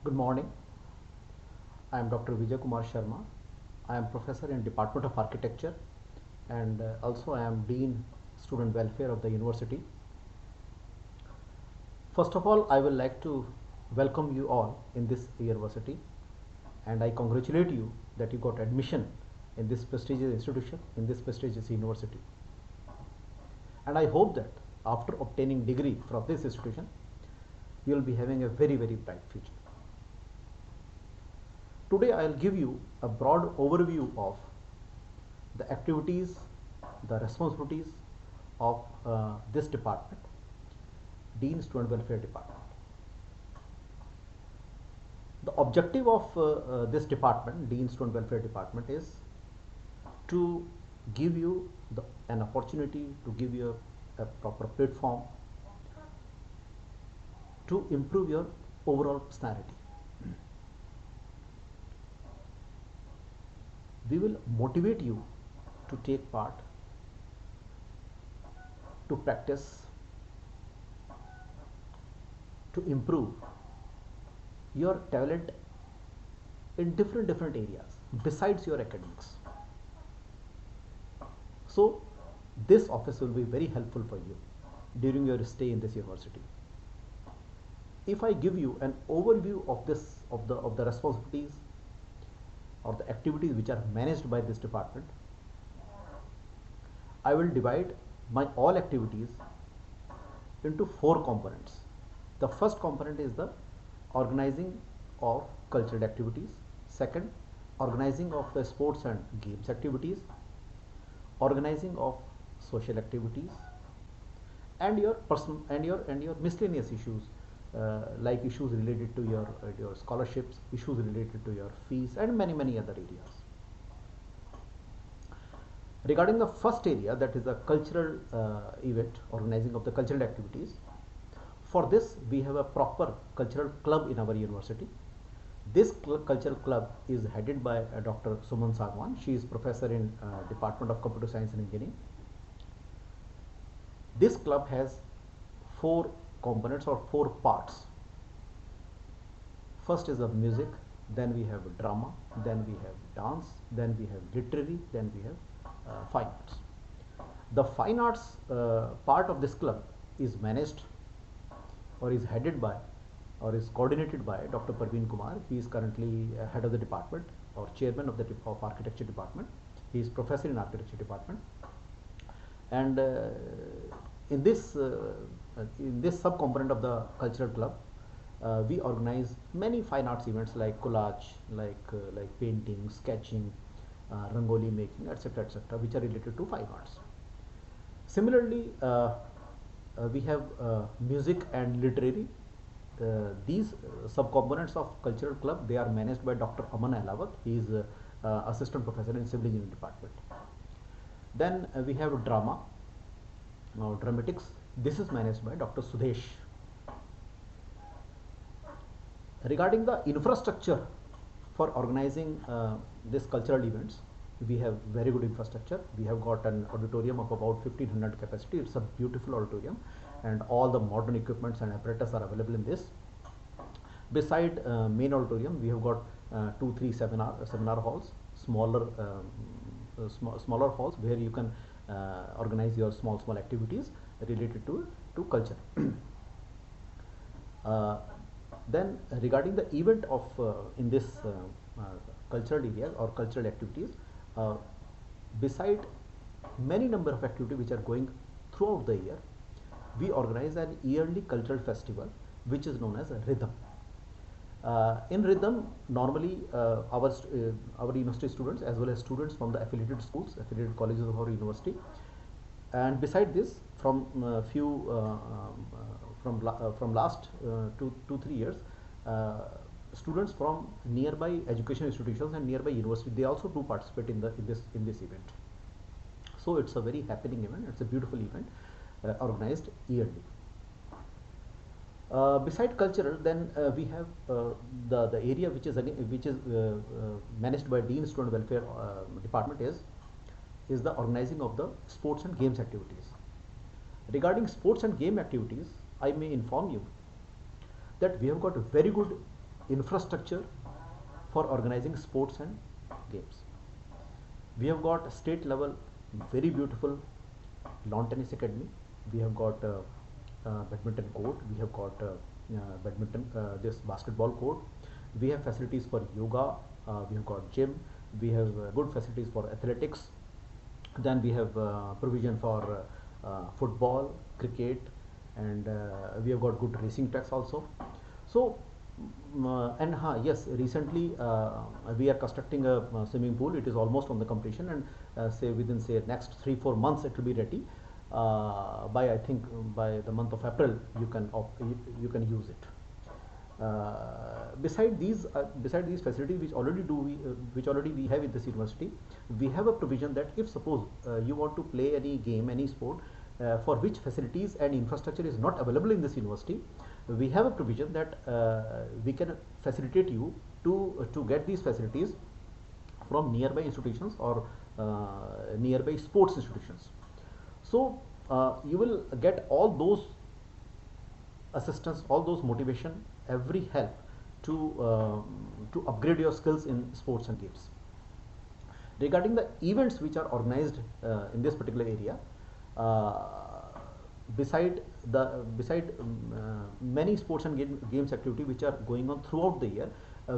Good morning. I am Dr. Vijay Kumar Sharma. I am professor in Department of Architecture and also I am Dean Student Welfare of the university. First of all, I would like to welcome you all in this university and I congratulate you that you got admission in this prestigious institution, in this prestigious university. And I hope that after obtaining degree from this institution, you will be having a very bright future. Today I will give you a broad overview of the activities, the responsibilities of this department, Dean Student Welfare Department. The objective of this department, Dean Student Welfare Department, is to give you an opportunity, to give you a proper platform to improve your overall personality. We will motivate you to take part, to practice, to improve your talent in different areas besides your academics. So this office will be very helpful for you during your stay in this university. If I give you an overview of the responsibilities or the activities which are managed by this department, I will divide my all activities into 4 components. The first component is the organizing of cultural activities. Second, organizing of the sports and games activities, organizing of social activities, and your personal and your miscellaneous issues like issues related to your scholarships, issues related to your fees, and many other areas. Regarding the first area, that is the cultural event, organizing of the cultural activities. For this, we have a proper cultural club in our university. This cultural club is headed by Dr. Suman Sagwan. She is professor in Department of Computer Science and Engineering. This club has 4 components or 4 parts. First is the music, then we have drama, then we have dance, then we have literary, then we have fine arts. The fine arts part of this club is managed or is headed by or is coordinated by Dr. Parveen Kumar. He is currently head of the department or chairman of the architecture department. He is professor in architecture department, and in this sub component of the cultural club, we organize many fine arts events like collage, like painting, sketching, rangoli making, etc., which are related to fine arts. Similarly, we have music and literary. These subcomponents of cultural club, they are managed by Dr. Aman Ahlawat. He is assistant professor in civil engineering department. Then we have drama, dramatics. This is managed by Dr. Sudesh. Regarding the infrastructure for organizing this cultural events, we have very good infrastructure. We have got an auditorium of about 1500 capacity. It's a beautiful auditorium and all the modern equipments and apparatus are available in this. Beside main auditorium, we have got 2-3 seminar halls, smaller halls where you can organize your small activities related to culture. Then regarding the event of in this cultural areas or cultural activities, beside many number of activities which are going throughout the year, we organize an yearly cultural festival which is known as Rhythm. In Rhythm, normally our university students as well as students from the affiliated schools, affiliated colleges of our university, and beside this, from from last 2-3 years, students from nearby education institutions and nearby university, they also do participate in this event. So it's a very happening event. It's a beautiful event organized yearly. Beside cultural, then we have the area which is managed by Dean Student Welfare Department is the organizing of the sports and games activities. Regarding sports and game activities, I may inform you that we have got very good infrastructure for organizing sports and games. We have got state level very beautiful lawn tennis academy. We have got badminton court. We have got badminton this basketball court. We have facilities for yoga. We have got gym. We have good facilities for athletics. Then we have provision for football, cricket, and we have got good racing tracks also. So yes, recently we are constructing a swimming pool. It is almost on the completion, and say within say next 3-4 months it will be ready. By I think by the month of April you can use it. Beside these facilities which already we have in this university, we have a provision that if suppose you want to play any game, any sport, for which facilities and infrastructure is not available in this university, we have a provision that we can facilitate you to get these facilities from nearby institutions or nearby sports institutions. So you will get all those assistance, all those motivation, every help to upgrade your skills in sports and games. Regarding the events which are organized in this particular area, beside many sports and games activity which are going on throughout the year,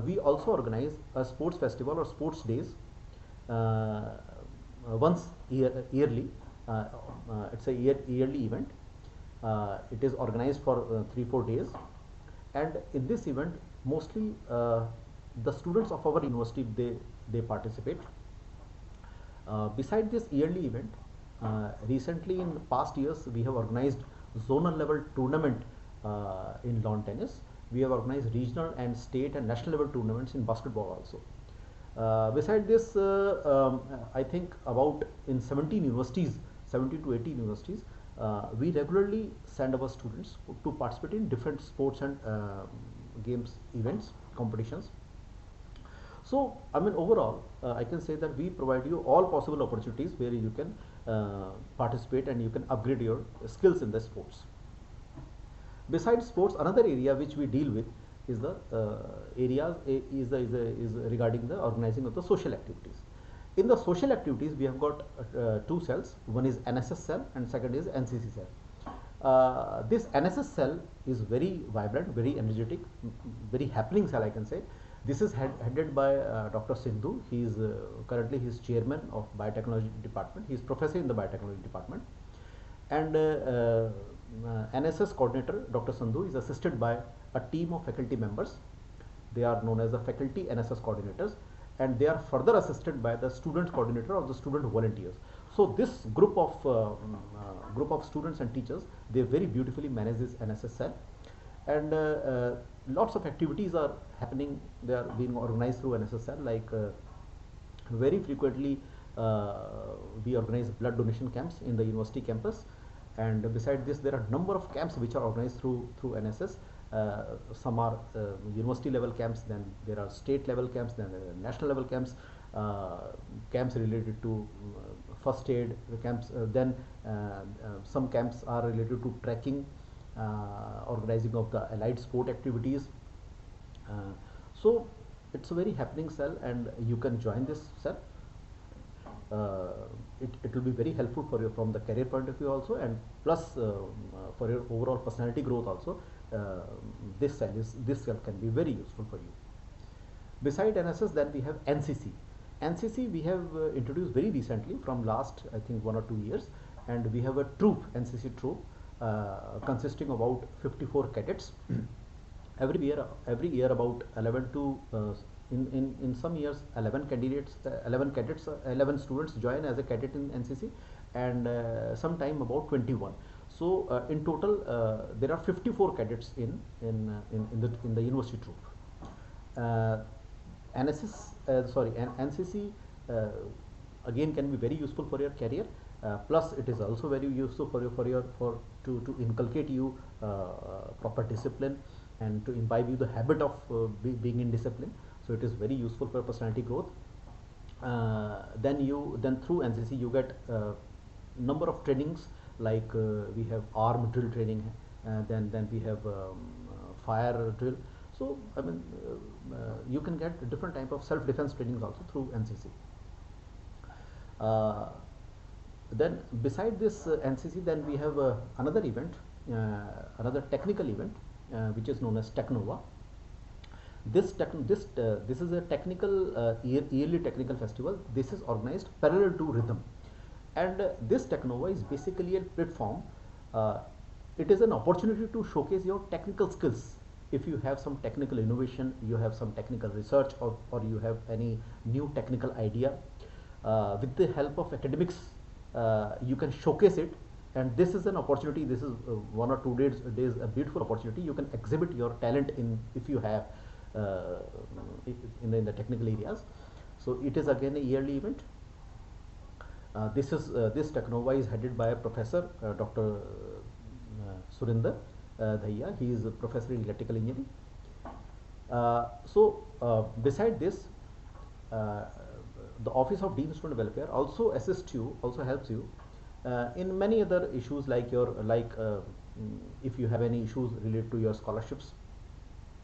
we also organize a sports festival or sports days once yearly. It's a yearly event. It is organized for 3-4 days, and in this event mostly the students of our university they participate. Beside this yearly event, recently in past years we have organized zonal level tournament in lawn tennis. We have organized regional and state and national level tournaments in basketball also. Beside this, I think about in 17 universities, 17 to 18 universities, we regularly send our students to participate in different sports and games, events, competitions. So I mean overall I can say that we provide you all possible opportunities where you can participate and you can upgrade your skills in the sports. Besides sports, another area which we deal with is the is regarding the organizing of the social activities. In the social activities we have got two cells. One is NSS cell and second is NCC cell. This NSS cell is very vibrant, very energetic, very happening cell I can say. This is headed by Dr. Sindhu. He is currently he is chairman of biotechnology department. He is professor in the biotechnology department, and NSS coordinator Dr. Sindhu is assisted by a team of faculty members. They are known as the faculty NSS coordinators, and they are further assisted by the student coordinator or the student volunteers. So this group of students and teachers, they very beautifully manage this NSS cell, and lots of activities are happening. They are being organized through NSS cell, like very frequently we organize blood donation camps in the university campus, and beside this there are number of camps which are organized through NSS. Some are university level camps, then there are state level camps, then there are national level camps, camps related to first aid camps, then some camps are related to trekking, organizing of the allied sport activities. So it's a very happening cell, and you can join this cell. It will be very helpful for you from the career point of view also, and plus for your overall personality growth also. This cell can be very useful for you. Beside NSS, then we have NCC. NCC we have introduced very recently from last I think 1 or 2 years, and we have a troop, NCC troop, consisting of about 54 cadets. every year about 11 to in some years 11 candidates 11 cadets 11 students join as a cadet in NCC, and sometime about 21. So in total there are 54 cadets in the university troop. NCC again can be very useful for your career. Plus it is also very useful to inculcate you proper discipline and to imbibe you the habit of being in discipline. So it is very useful for personality growth. Then through NCC you get number of trainings, like we have arm drill training, then we have fire drill. So I mean, you can get different type of self-defense trainings also through NCC. Then beside this NCC, then we have another event, another technical event, which is known as Technova. This is a technical yearly technical festival. This is organized parallel to Rhythm, and this Technova is basically a platform. Uh, it is an opportunity to showcase your technical skills. If you have some technical innovation, you have some technical research, or you have any new technical idea, with the help of academics, you can showcase it. And this is an opportunity. This is 1 or 2 days a beautiful opportunity. You can exhibit your talent in, if you have, in the technical areas. So it is again a yearly event. This Technova is headed by a professor, Dr. Surinder Dhaiya. He is a professor in electrical engineering. Beside this, the Office of Dean Student Welfare also assists you, also helps you in many other issues, like if you have any issues related to your scholarships.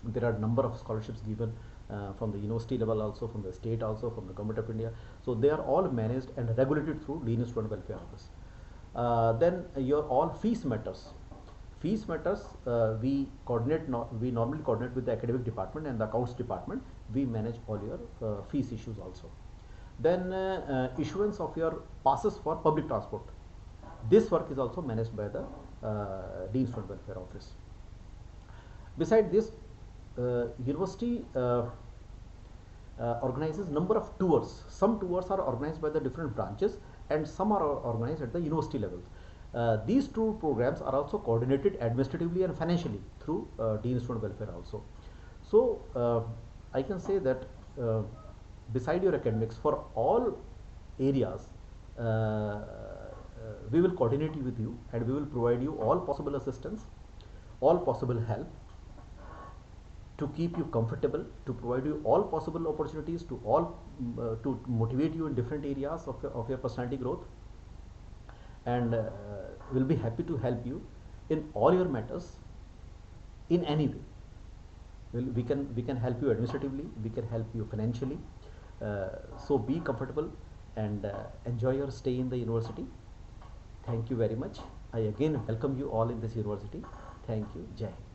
There are number of scholarships given from the university level, also from the state, also from the Government of India. So they are all managed and regulated through Dean Student Welfare Office. Then your all fees matters. Fees matters, we normally coordinate with the academic department and the accounts department. We manage all your fees issues also. Then issuance of your passes for public transport. This work is also managed by the Dean Student Welfare Office. Beside this, university organizes number of tours. Some tours are organized by the different branches, and some are organized at the university level. These tour programs are also coordinated administratively and financially through Dean Student Welfare also. So I can say that beside your academics, for all areas, we will coordinate with you, and we will provide you all possible assistance, all possible help, to keep you comfortable, to provide you all possible opportunities, to motivate you in different areas of your personality growth, and will be happy to help you in all your matters in any way. We can help you administratively, we can help you financially. So be comfortable and enjoy your stay in the university. Thank you very much. I again welcome you all in this university. Thank you. Jai Hind.